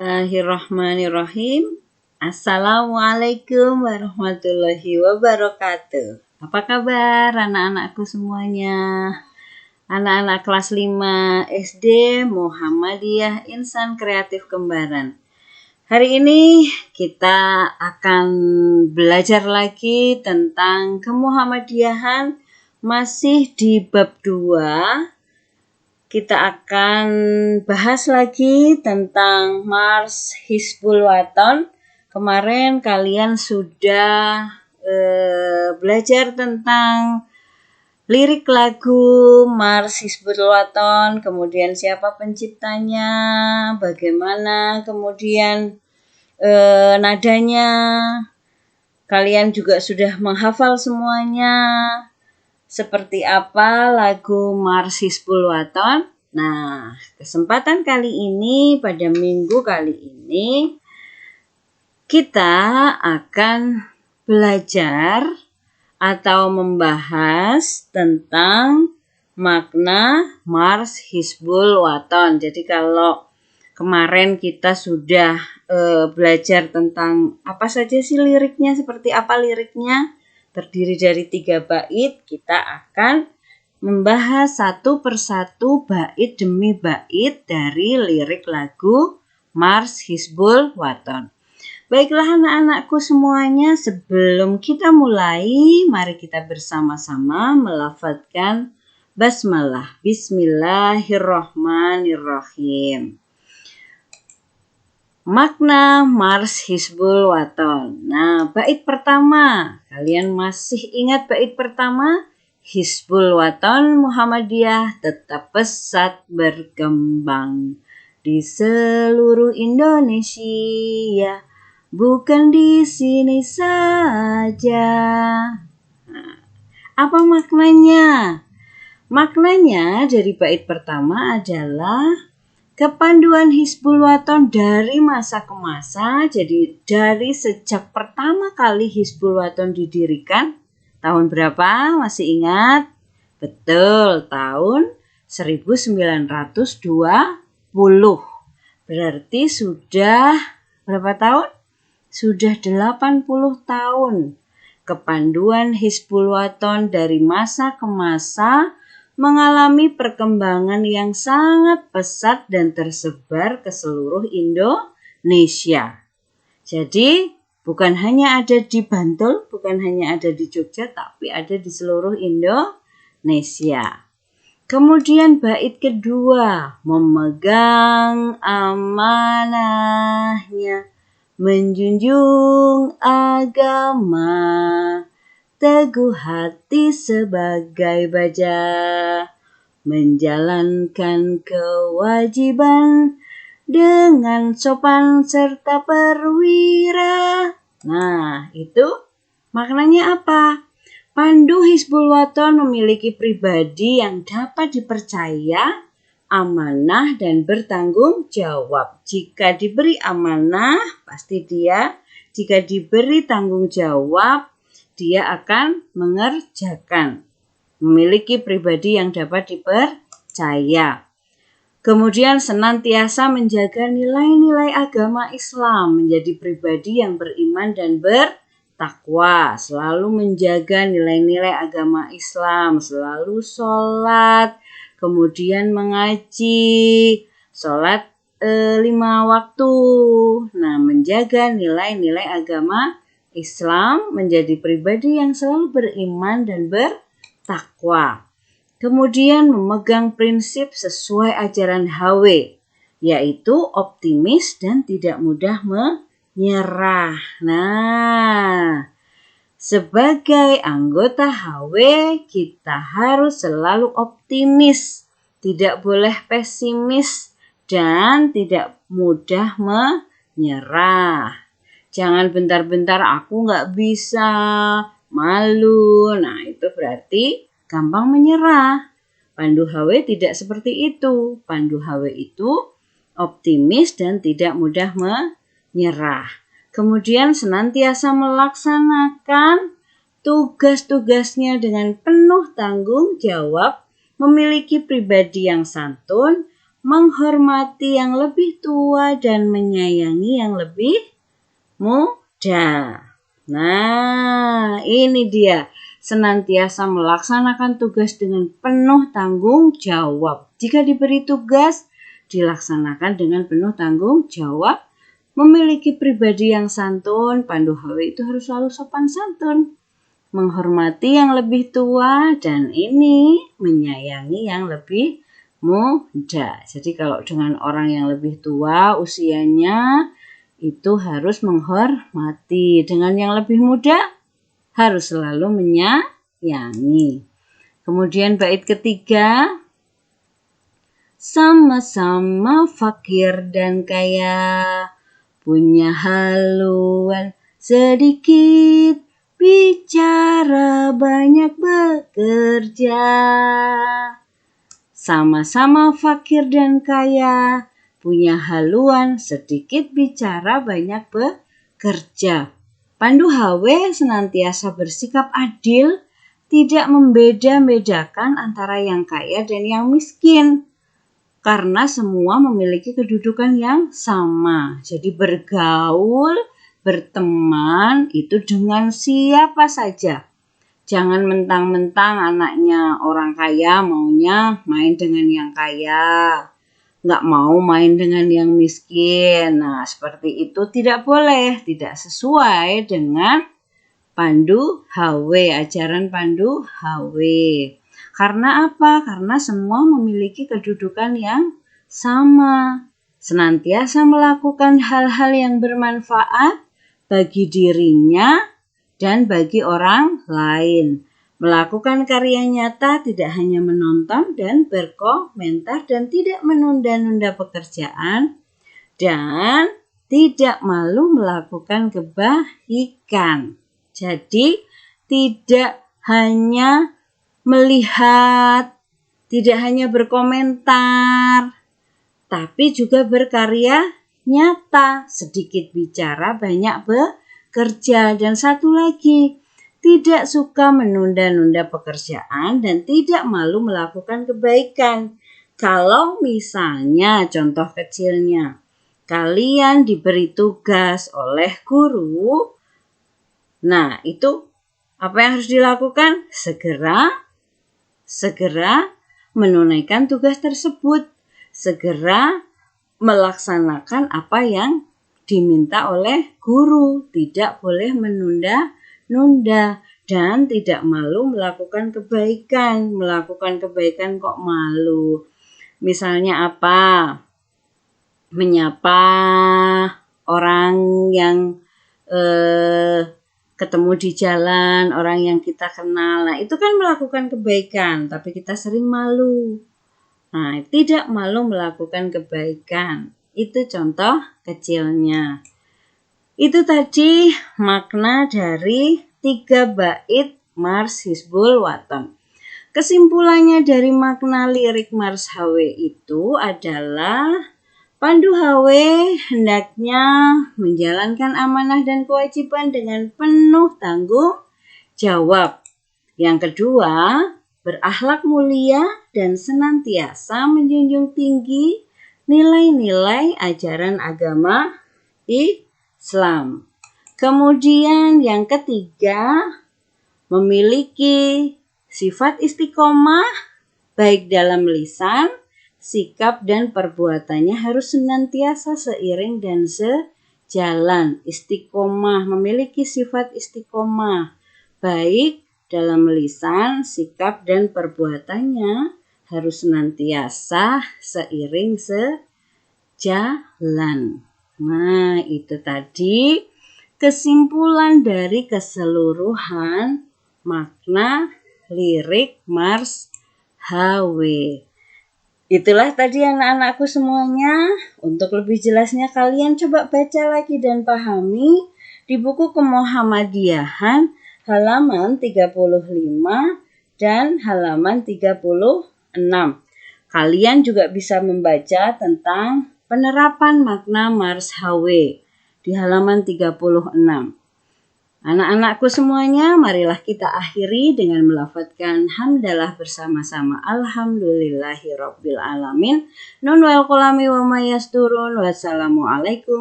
Bismillahirrahmanirrahim. Assalamualaikum warahmatullahi wabarakatuh. Apa kabar anak-anakku semuanya? Anak-anak kelas 5 SD Muhammadiyah Insan Kreatif Kembaran. Hari ini kita akan belajar lagi tentang kemuhammadiyahan, masih di bab 2. Kita akan bahas lagi tentang Mars Hizbul Waton. Kemarin kalian sudah belajar tentang lirik lagu Mars Hizbul Waton, kemudian siapa penciptanya, bagaimana kemudian nadanya. Kalian juga sudah menghafal semuanya. Seperti apa lagu Mars Hizbul Waton? Nah, kesempatan kali ini, pada minggu kali ini, kita akan belajar atau membahas tentang makna Mars Hizbul Waton. Jadi kalau kemarin kita sudah belajar tentang apa saja sih liriknya, seperti apa liriknya, terdiri dari 3 bait, kita akan membahas satu persatu bait demi bait dari lirik lagu Mars Hizbul Waton. Baiklah anak-anakku semuanya, sebelum kita mulai, mari kita bersama-sama melafadzkan basmalah. Bismillahirrahmanirrahim. Makna Mars Hizbul Waton. Nah, bait pertama, kalian masih ingat bait pertama? Hizbul Waton Muhammadiyah tetap pesat berkembang di seluruh Indonesia, bukan di sini saja. Nah, apa maknanya? Maknanya dari bait pertama adalah kepanduan Hizbul Waton dari masa ke masa. Jadi dari sejak pertama kali Hizbul Waton didirikan, tahun berapa? Masih ingat? Betul, tahun 1920. Berarti sudah berapa tahun? Sudah 80 tahun. Kepanduan Hizbul Waton dari masa ke masa mengalami perkembangan yang sangat pesat dan tersebar ke seluruh Indonesia. Jadi bukan hanya ada di Bantul, bukan hanya ada di Jogja, tapi ada di seluruh Indonesia. Kemudian bait kedua, memegang amanahnya, menjunjung agama, teguh hati sebagai baja, menjalankan kewajiban dengan sopan serta perwira. Nah, itu maknanya apa? Pandu Hizbul Waton memiliki pribadi yang dapat dipercaya, amanah, dan bertanggung jawab. Jika diberi amanah, pasti dia. Jika diberi tanggung jawab, dia akan mengerjakan. Memiliki pribadi yang dapat dipercaya. Kemudian senantiasa menjaga nilai-nilai agama Islam, menjadi pribadi yang beriman dan bertakwa, selalu menjaga nilai-nilai agama Islam, selalu sholat, kemudian mengaji, sholat 5 waktu. Nah, menjaga nilai-nilai agama Islam, menjadi pribadi yang selalu beriman dan bertakwa. Kemudian memegang prinsip sesuai ajaran HW, yaitu optimis dan tidak mudah menyerah. Nah, sebagai anggota HW, kita harus selalu optimis, tidak boleh pesimis, dan tidak mudah menyerah. Jangan bentar-bentar aku nggak bisa, malu. Nah, itu berarti gampang menyerah. Pandu HW tidak seperti itu. Pandu HW itu optimis dan tidak mudah menyerah. Kemudian senantiasa melaksanakan tugas-tugasnya dengan penuh tanggung jawab, memiliki pribadi yang santun, menghormati yang lebih tua dan menyayangi yang lebih muda. Nah, ini dia. Senantiasa melaksanakan tugas dengan penuh tanggung jawab. Jika diberi tugas, dilaksanakan dengan penuh tanggung jawab. Memiliki pribadi yang santun, Pandu HW itu harus selalu sopan santun. Menghormati yang lebih tua dan ini menyayangi yang lebih muda. Jadi kalau dengan orang yang lebih tua usianya itu harus menghormati. Dengan yang lebih muda harus selalu menyayangi. Kemudian bait ketiga, sama-sama fakir dan kaya, punya haluan sedikit, bicara banyak bekerja. Sama-sama fakir dan kaya, punya haluan sedikit, bicara banyak bekerja. Pandu HW senantiasa bersikap adil, tidak membeda-bedakan antara yang kaya dan yang miskin. Karena semua memiliki kedudukan yang sama. Jadi bergaul, berteman itu dengan siapa saja. Jangan mentang-mentang anaknya orang kaya maunya main dengan yang kaya. Nggak mau main dengan yang miskin. Nah, seperti itu tidak boleh. Tidak sesuai dengan Pandu HW, ajaran Pandu HW. Karena apa? Karena semua memiliki kedudukan yang sama. Senantiasa melakukan hal-hal yang bermanfaat bagi dirinya dan bagi orang lain. Melakukan karya nyata, tidak hanya menonton dan berkomentar dan tidak menunda-nunda pekerjaan dan tidak malu melakukan kebaikan. Jadi tidak hanya melihat, tidak hanya berkomentar, tapi juga berkarya nyata. Sedikit bicara, banyak bekerja. Dan satu lagi, tidak suka menunda-nunda pekerjaan dan tidak malu melakukan kebaikan. Kalau misalnya contoh kecilnya, kalian diberi tugas oleh guru, nah itu apa yang harus dilakukan? Segera menunaikan tugas tersebut. Segera melaksanakan apa yang diminta oleh guru. Tidak boleh menunda-nunda dan tidak malu melakukan kebaikan. Melakukan kebaikan kok malu. Misalnya apa? Menyapa orang yang ketemu di jalan, orang yang kita kenal. Nah, itu kan melakukan kebaikan, tapi kita sering malu. Nah, tidak malu melakukan kebaikan. Itu contoh kecilnya. Itu tadi makna dari 3 bait Mars Hizbul Wathan. Kesimpulannya dari makna lirik Mars HW itu adalah Pandu HW hendaknya menjalankan amanah dan kewajiban dengan penuh tanggung jawab. Yang kedua, berakhlak mulia dan senantiasa menjunjung tinggi nilai-nilai ajaran agama Islam. Kemudian yang ketiga, memiliki sifat istiqomah baik dalam lisan, sikap dan perbuatannya harus senantiasa seiring dan sejalan. Istiqomah, memiliki sifat istiqomah baik dalam lisan, sikap dan perbuatannya harus senantiasa seiring sejalan. Nah, itu tadi kesimpulan dari keseluruhan makna lirik Mars HW. Itulah tadi anak-anakku semuanya. Untuk lebih jelasnya kalian coba baca lagi dan pahami di buku Kemuhammadiyahan halaman 35 dan halaman 36. Kalian juga bisa membaca tentang penerapan makna Mars HW di halaman 36. Anak-anakku semuanya, marilah kita akhiri dengan melafadzkan hamdalah bersama-sama. Alhamdulillahirabbil alamin. Nun wal qalami wa ma yasturun. Wassalamualaikum